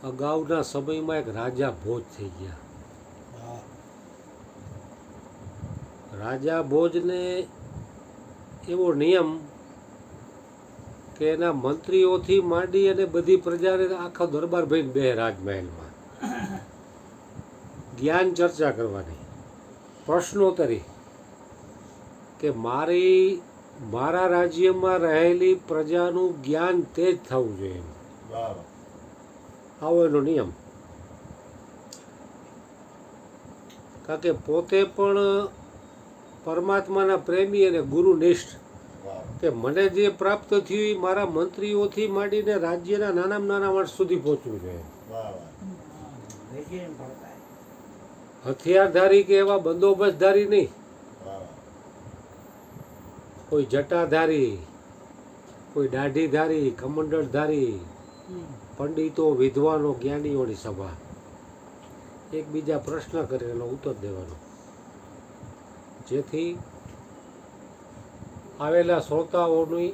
અગાઉના સમયમાં એક રાજા ભોજ થઈ ગયા. રાજા ભોજને એવો નિયમ કે એના મંત્રીઓથી માંડી અને બધી પ્રજાને આખો દરબાર ભરીને બે રાજમહેલમાં જ્ઞાન ચર્ચા કરવાની, પ્રશ્નોત્તરી, કે મારા રાજ્યમાં રહેલી પ્રજાનું જ્ઞાન તેજ થવું જોઈએ, આવો એનો નિયમ. કારણ કે પોતે પણ પરમાત્માના પ્રેમી અને ગુરુનિષ્ઠ, કે મને જે પ્રાપ્ત થયું એ મારા મંત્રીઓથી માંડીને રાજ્યના નાનામાં નાના માણસ સુધી પહોંચવું જોઈએ. હથિયારધારી કે એવા બંદોબસ્તધારી નહીં, કોઈ જટાધારી, કોઈ દાઢીધારી, કમંડળધારી, પંડિતો, વિદ્વાનો, જ્ઞાનીઓની સભા, એકબીજા પ્રશ્ન કરે એનો ઉત્તર દેવાનો, જેથી આવેલા શ્રોતાઓની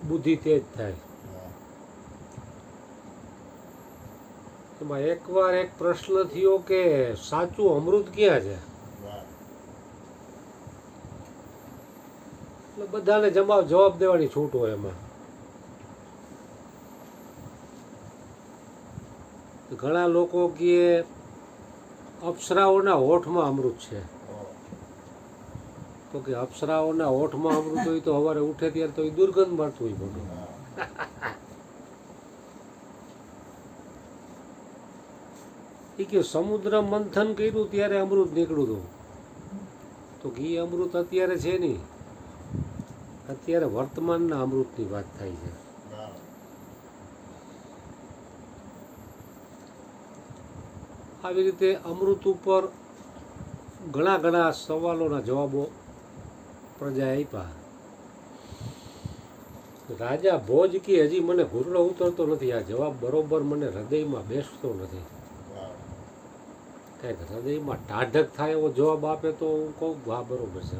બુદ્ધિ તેજ થાય. એમાં એકવાર એક પ્રશ્ન થયો કે સાચું અમૃત ક્યાં છે? એટલે બધાને જવાબ દેવાની છૂટ હોય. એમાં ઘણા લોકો કહે અપ્સરાઓના હોઠમાં અમૃત છે. તો કે અપ્સરાઓના હોઠમાં અમૃત હોય તો સવારે ઉઠે ત્યારે તો એ દુર્ગંધ મારતું હોય બધું. એ કે સમુદ્ર મંથન કર્યું ત્યારે અમૃત નીકળ્યું હતું. તો ઘી અમૃત અત્યારે છે નહીં, અત્યારે વર્તમાનના અમૃતની વાત થાય છે. આવી રીતે અમૃત ઉપર ઘણા સવાલોના જવાબો પ્રજાએ આપ્યા. રાજા ભોજ કે હજી મને ઘૂરડો ઉતરતો નથી, આ જવાબ બરોબર મને હૃદયમાં બેસતો નથી. કંઈક હૃદયમાં ટાઢક થાય એવો જવાબ આપે તો હું કહું હા બરોબર છે.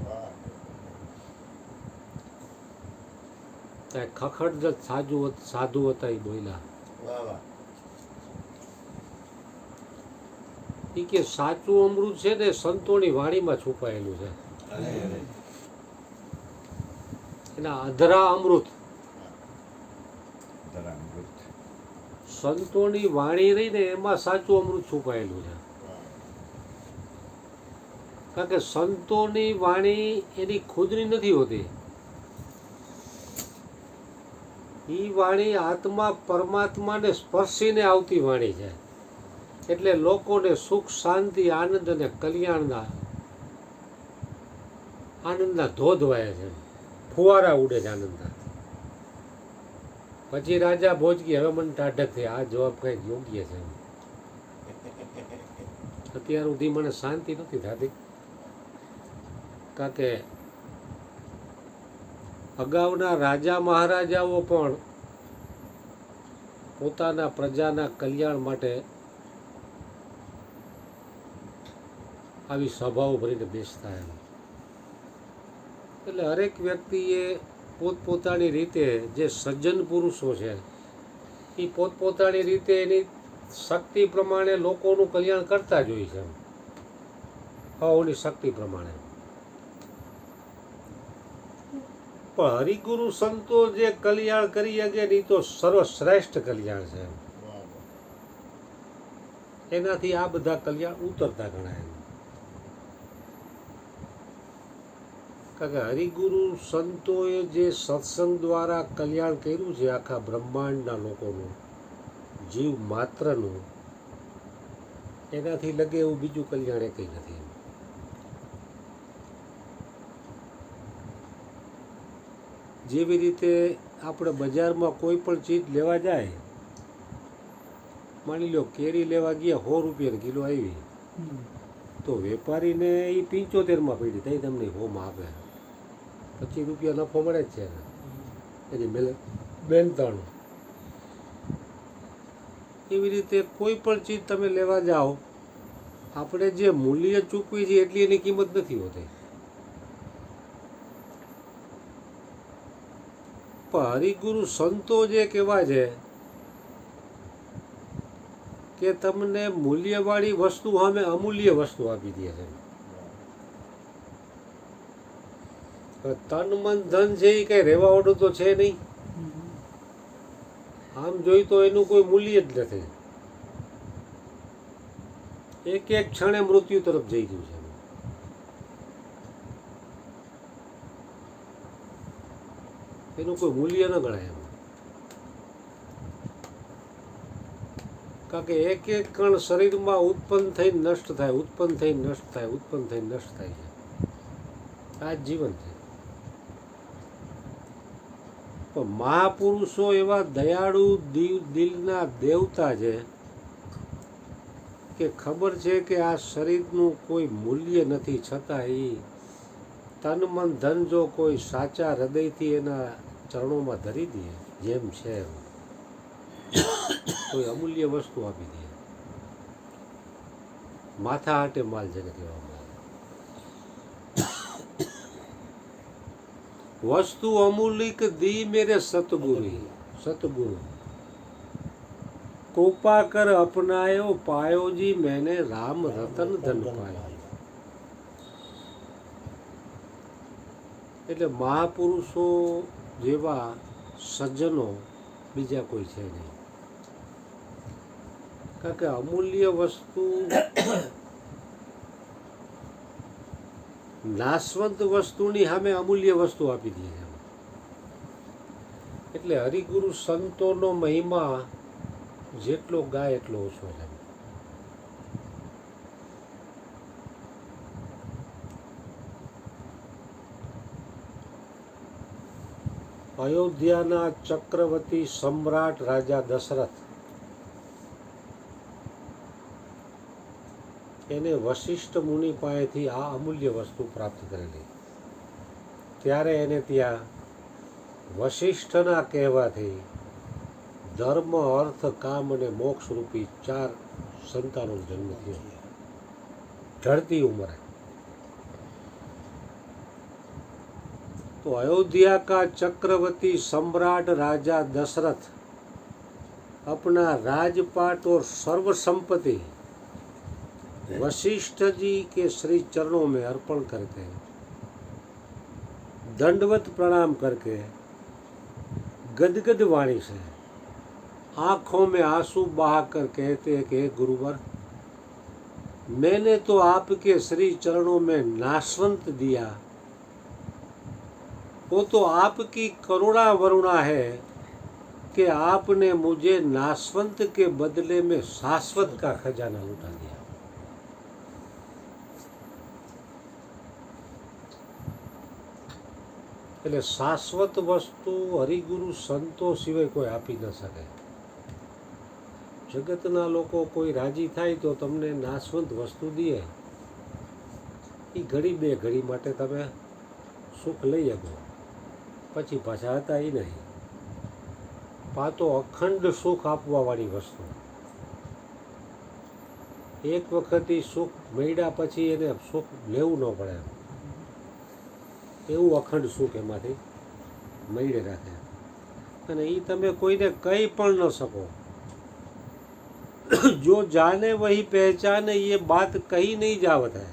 કાંઈક ખખડજત સાધુ હતા એ બોલ્યા. એ કે સાચું અમૃત છે ને સંતોની વાણીમાં છુપાયેલું છે. એના અધરા અમૃત, સંતોની વાણી રહી ને એમાં સાચું અમૃત છુપાયેલું છે. કારણ કે સંતોની વાણી એની ખુદની નથી હોતી. એ વાણી આત્મા પરમાત્માને સ્પર્શીને આવતી વાણી છે. એટલે લોકોને સુખ, શાંતિ, આનંદ અને આનંદના ધોધ વાયા છે, ફુવારા ઉડે છે આનંદના. પછી રાજા ભોજકી હવે મને ટાઢક થઈ, આ જવાબ કંઈક યોગ્ય છે. અત્યાર સુધી મને શાંતિ નથી થતી. કારણ કે અગાઉના રાજા મહારાજાઓ પણ પોતાના પ્રજાના કલ્યાણ માટે આવી સભાઓ ભરીને બેસતા એમ. એટલે હરેક વ્યક્તિએ પોતપોતાની રીતે, જે સજ્જન પુરુષો છે એ પોતપોતાની રીતે એની શક્તિ પ્રમાણે લોકોનું કલ્યાણ કરતા જ હોય છે, ભાવોની શક્તિ પ્રમાણે. પણ હરિગુરુ સંતો જે કલ્યાણ કરી શકે એ તો સર્વશ્રેષ્ઠ કલ્યાણ છે. એનાથી આ બધા કલ્યાણ ઉતરતા ગણાય. કારણ કે હરિગુરુ સંતોએ જે સત્સંગ દ્વારા કલ્યાણ કર્યું છે આખા બ્રહ્માંડના લોકોનું, જીવ માત્રનું, એનાથી લગે એવું બીજું કલ્યાણ એ કંઈ નથી. જેવી રીતે આપણે બજારમાં કોઈ પણ ચીજ લેવા જાય, માની લો કેરી લેવા ગયા 100 રૂપિયા કિલો આવી, તો વેપારીને એ 75માં પડી થાય, તમને 100માં આપે, 25 રૂપિયા નફો મળે જ છે એની મહેનતાણું. એવી રીતે કોઈ પણ ચીજ તમે લેવા જાઓ, આપણે જે મૂલ્ય ચૂકવી છે એટલી એની કિંમત નથી હોતી. પણ હરિગુરુ સંતો જે કહેવાય છે કે તમને મૂલ્યવાળી વસ્તુ સામે અમૂલ્ય વસ્તુ આપી દે છે. તન મન ધન છે એ કઈ રહેવા વાળું તો છે નહીં. આમ જોઈ તો એનું કોઈ મૂલ્ય જ નથી. એક એક ક્ષણે મૃત્યુ તરફ જઈ રહ્યું છે. એનું કોઈ મૂલ્ય ન ગણાય એમ. કારણ કે એક એક કણ શરીરમાં ઉત્પન્ન થઈ નષ્ટ થાય, ઉત્પન્ન થઈ નષ્ટ થાય, ઉત્પન્ન થઈ નષ્ટ થાય છે. આ જ જીવન છે. પણ મહાપુરુષો એવા દયાળુ દિલના દેવતા છે કે ખબર છે કે આ શરીરનું કોઈ મૂલ્ય નથી, છતાં એ તન મન ધન જો કોઈ સાચા હૃદયથી એના ચરણોમાં ધરી દે, જેમ છે એમ કોઈ અમૂલ્ય વસ્તુ આપી દે. માથા હાટે માલ જેને કહેવામાં આવે. વસ્તુ અમૂલિક દી મેરે સતગુરુ કૃપા કર અપનાયો પાયો જી मैंने राम रतन धन पायो. એટલે મહાપુરુષો જેવા સજ્જનો બીજા કોઈ છે નહીં. કારણ કે અમૂલ્ય વસ્તુ, નાશવંત વસ્તુની સામે અમૂલ્ય વસ્તુ આપી દે છે. એટલે હરિગુરુ સંતોનો મહિમા જેટલો ગાય એટલો ઓછો છે. અયોધ્યાના ચક્રવર્તી સમ્રાટ રાજા દશરથ, એને વશિષ્ઠ મુનિ પાસેથી આ અમૂલ્ય વસ્તુ પ્રાપ્ત કરેલી. ત્યારે એને ત્યાં વશિષ્ઠના કહેવાથી ધર્મ, અર્થ, કામ અને મોક્ષ રૂપી 4 સંતાનોનો જન્મ થયો, ઢળતી ઉંમરે. तो अयोध्या का चक्रवर्ती सम्राट राजा दशरथ अपना राजपाट और सर्व संपत्ति वशिष्ठ जी के श्री चरणों में अर्पण करके दंडवत प्रणाम करके गदगद वाणी से आंखों में आंसू बहाकर कहते हैं कि हे गुरुवर, मैंने तो आपके श्री चरणों में नाशवंत दिया, वो तो आपकी करुणा वरुणा है कि आपने मुझे नाशवंत के बदले में शाश्वत का खजाना लुटा दिया. એટલે શાશ્વત વસ્તુ હરિગુરુ સંતો સિવાય કોઈ આપી ન શકે. જગતના લોકો કોઈ રાજી થાય તો તમને નાશવંત વસ્તુ દે, એ ઘડી બે ઘડી માટે તમે સુખ લઈ શકો, પછી પાછા હતા એ નહીં. આ તો અખંડ સુખ આપવાવાળી વસ્તુ. એક વખત એ સુખ મળ્યા પછી એને સુખ લેવું ન પડે, એવું અખંડ સુખ એમાંથી મળે રાખે. અને એ તમે કોઈને કહી પણ ન શકો. જો જાને વહી પહેચાને, ये बात कही नहीं जावत है.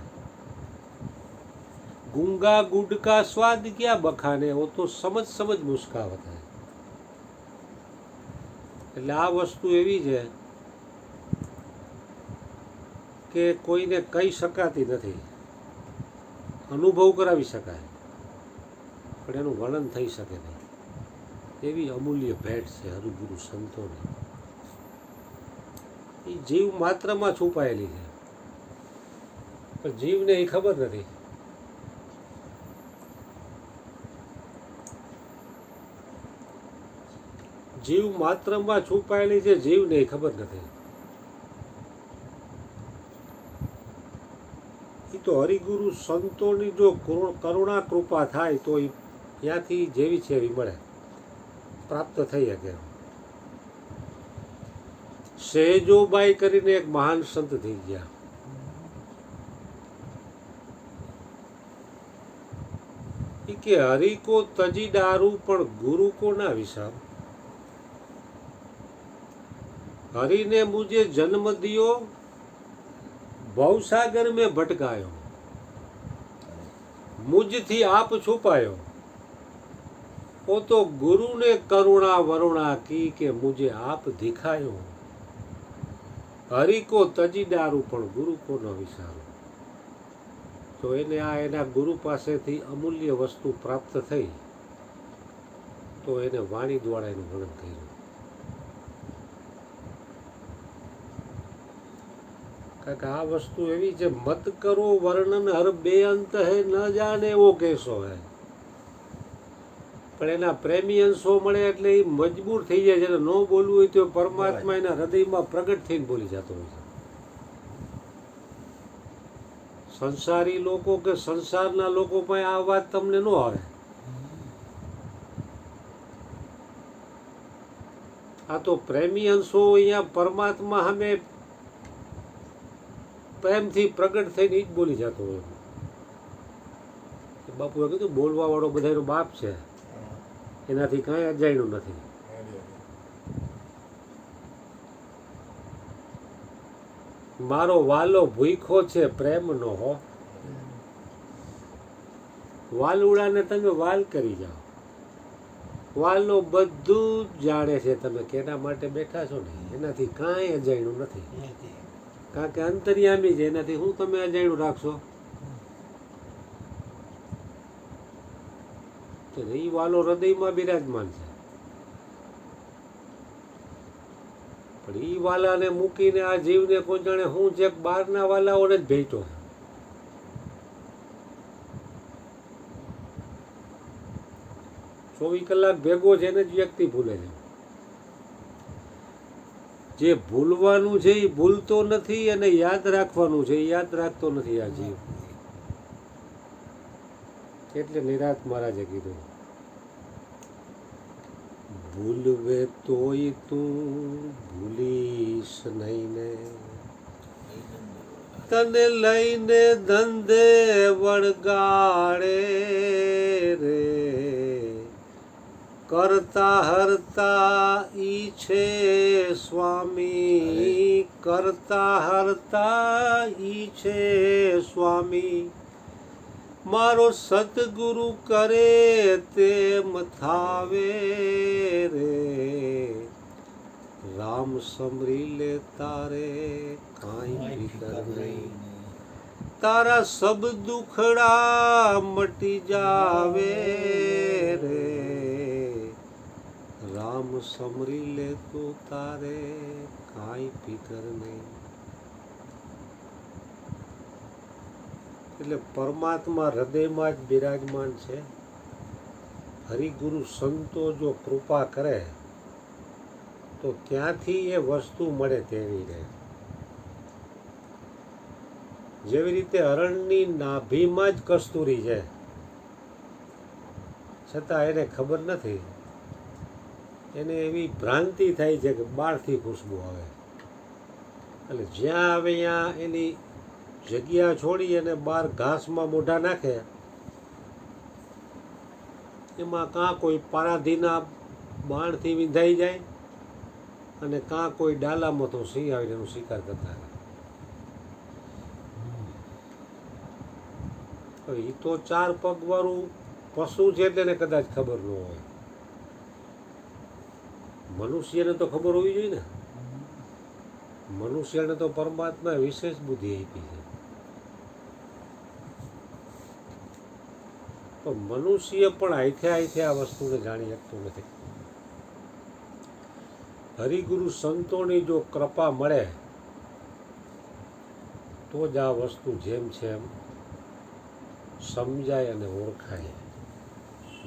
गूंगा गुड़ का स्वाद क्या बखाने, वो तो समझ समझ मुस्कावत है. એટલે આ વસ્તુ એવી છે કે કોઈને કહી શકાતી નથી, અનુભવ કરાવી શકાય પણ એનું વર્ણન થઈ શકે નહીં. એવી અમૂલ્ય ભેટ છે હરિગુરુ સંતોની. એ જીવ માત્રમાં છુપાયેલી છે, પણ જીવને એ ખબર નથી. જીવ માત્રમાં છુપાયેલી છે, જીવને એ ખબર નથી. એ તો હરિગુરુ સંતોની જો કરુણા કૃપા થાય તો એ ત્યાંથી જેવી છે એવી મળે, પ્રાપ્ત થઈ શકે. સહેજોબાઈ કરીને એક મહાન સંત થઈ ગયા. એ કે હરિ કો તજી ડારું પણ ગુરુ કો ના વિસાર. हरि ने मुझे जन्म दियो, भवसागर में भटकायो, मुझથી आप છુપાયો, वो तो गुरु ने करुणा वरुणा की के मुझे आप दिखायो, हरि को तजी डारू पण गुरु को न विसारू. તો એને આ એના ગુરુ પાસેથી અમૂલ્ય વસ્તુ પ્રાપ્ત થઈ, તો એને વાણી દ્વારા એનું વર્ણન કર્યું. કારણ કે આ વસ્તુ એવી છે, મત કરો વર્ણન હર બેઅંત હે, ન જાણે એવો કેસો હે. પણ એના પ્રેમી અંશો મળે એટલે એ મજબૂર થઈ જાય છે. ન બોલવું હોય તો પરમાત્મા એના હૃદયમાં પ્રગટ થઈને બોલી જતો હોય છે. સંસારી લોકો કે સંસારના લોકો પાસે આ વાત તમને ન આવે. આ તો પ્રેમી અંશો અહીંયા પરમાત્મા સામે પ્રેમથી પ્રગટ થઈને જ બોલી જતો હોય. બાપુએ કીધું બોલવા વાળો બધાનો બાપ છે, એનાથી કાંઈ અજાણ્યું નથી. મારો વાલો ભૂખો છે પ્રેમનો હો, વાલુડાને તમે વાલ કરી જાઓ. વાલો બધું જ જાણે છે તમે કેના માટે બેઠા છો ને, એનાથી કાંઈ અજાણ્યું નથી. કારણ કે અંતર્યામી છે, એનાથી હું તમે અજાણ્યું રાખશો? તો એ વાલો હૃદયમાં બિરાજમાન છે. પણ એ વાલાને મૂકીને આ જીવને કોઈ જાણે હું જે બહારના વાલાઓને જ ભેટો. 24 કલાક ભેગો છે એને જ વ્યક્તિ ભૂલે છે. જે ભૂલવાનું છે એ ભૂલતો નથી, અને યાદ રાખવાનું છે એ યાદ રાખતો નથી આ જીવ. એટલે નિરાત મહારાજે કીધું, ભૂલવે તોય તું ભૂલીશ નહીં ને, તને લઈને ધંધે વળગાડે રે, કરતા હરતા ઈ છે સ્વામી, કરતા હરતા ઈ છે સ્વામી, મારો સતગુરુ કરે તેમ થાવે રે, રામ સમરી લે તારે કાંઈ ફિકર નહીં, તારા સબ દુખડા મટી જાવે રે, રામ સમરી લે તો તારે કાંઈ ફિકર નહીં. એટલે પરમાત્મા હૃદયમાં જ બિરાજમાન છે. હરિગુરુ સંતો જો કૃપા કરે તો ત્યાંથી એ વસ્તુ મળે તેવી રહે. જેવી રીતે હરણની નાભીમાં જ કસ્તુરી છે, છતાં એને ખબર નથી. એને એવી ભ્રાંતિ થાય છે કે બહારથી ખુશ્બુ આવે, એટલે જ્યાં આવે ત્યાં એની જગ્યા છોડી અને બહાર ઘાસમાં મોઢા નાખે, એમાં કાં કોઈ પારાધીના બાણથી વિંધાઈ જાય, અને કાં કોઈ ડાલામાં તો સિંહ આવીને એનો શિકાર કરતા રહે. હવે એ તો 4 પગવાળું પશુ છે એટલે એને કદાચ ખબર ન હોય. મનુષ્યને તો ખબર હોવી જોઈએ ને. મનુષ્યને તો પરમાત્મા વિશેષ બુદ્ધિ આપી છે. તો મનુષ્ય પણ આઈથે આ વસ્તુને જાણી શકતું નથી. હરિગુરુ સંતોની જો કૃપા મળે તો જ આ વસ્તુ જેમ છે એમ સમજાય અને ઓળખાય,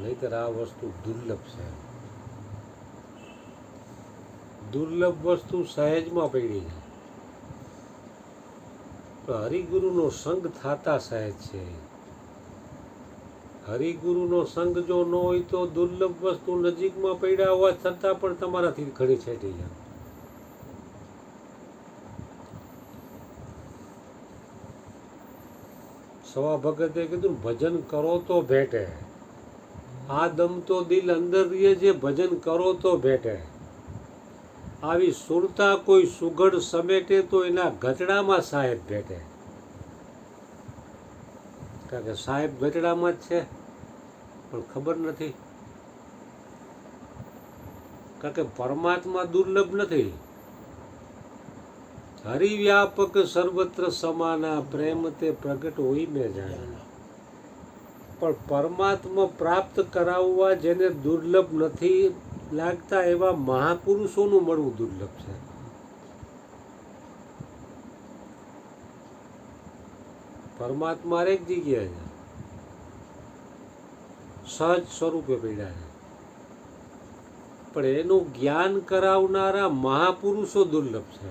નહીંતર આ વસ્તુ દુર્લભ છે. દુર્લભ વસ્તુ સહેજમાં પડી છે. તો હરિગુરુનો સંગ થતા સહેજ છે. હરિગુરુનો સંગ જો ન હોય તો દુર્લભ વસ્તુ નજીકમાં પડ્યા હોવા છતાં પણ તમારાથી ઘણી છેટી જાય. સવા ભગતે કીધું ભજન કરો તો ભેટે, આ દમ તો દિલ અંદર રહીએ છે, ભજન કરો તો ભેટે. આવી સુરતા કોઈ સુઘડ સમેટે તો એના ગટડામાં સાહેબ ભેટે. કારણ કે સાહેબ ગટડામાં જ છે પણ ખબર નથી. કારણ કે પરમાત્મા દુર્લભ નથી. હરિવ્યાપક સર્વત્ર સમાના પ્રેમ તે પ્રગટ હોય મેં જાણ્યા. પણ પરમાત્મા પ્રાપ્ત કરાવવા જેને દુર્લભ નથી લાગતા એવા મહાપુરુષોનું મળવું દુર્લભ છે. પરમાત્મા હરેક જગ્યાએ છે, સહજ સ્વરૂપે પડ્યા છે, પણ એનું જ્ઞાન કરાવનારા મહાપુરુષો દુર્લભ છે.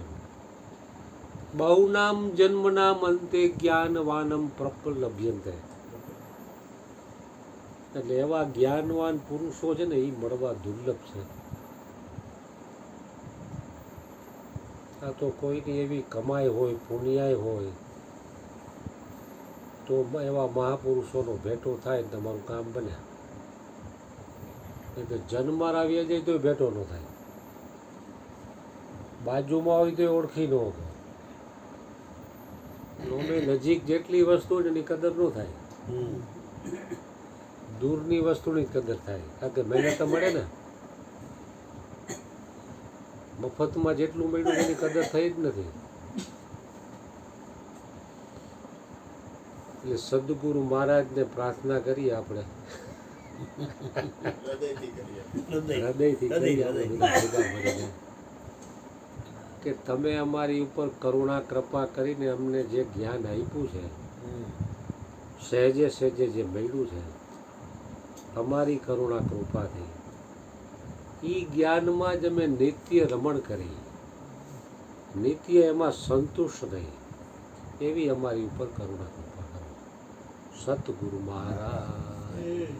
બહુનામ જન્મનામ અંતે જ્ઞાનવાનમ પ્રપલભ્યંતે. એટલે એવા જ્ઞાનવાન પુરુષો છે ને એ મળવા દુર્લભ છે. આ તો કોઈની એવી કમાઈ હોય, પુણ્યાય હોય તો એવા મહાપુરુષોનો ભેટો થાય ને તમારું કામ બને. નહીં તો જન્મ આવી જાય તો ભેટો ન થાય. બાજુમાં હોય તો ઓળખી ન હોય. નજીક જેટલી વસ્તુ હોય એની કદર ન થાય. દૂરની વસ્તુની કદર થાય. કારણ કે મહેનત મળે ને. મફતમાં જેટલું મળ્યું એની કદર થઈ જ નથી. એટલે સદગુરુ મહારાજને પ્રાર્થના કરીએ આપણે હૃદયથી કરીએ કે તમે અમારી ઉપર કરુણા કૃપા કરીને અમને જે જ્ઞાન આપ્યું છે, સહેજે સહેજે જે મળ્યું છે, અમારી કરુણા કૃપાથી એ જ્ઞાનમાં જ અમે નિત્ય રમણ કરી, નિત્ય એમાં સંતુષ્ટ રહી, એવી અમારી ઉપર કરુણા કૃપા કરો. સતગુરુ મહારાજ.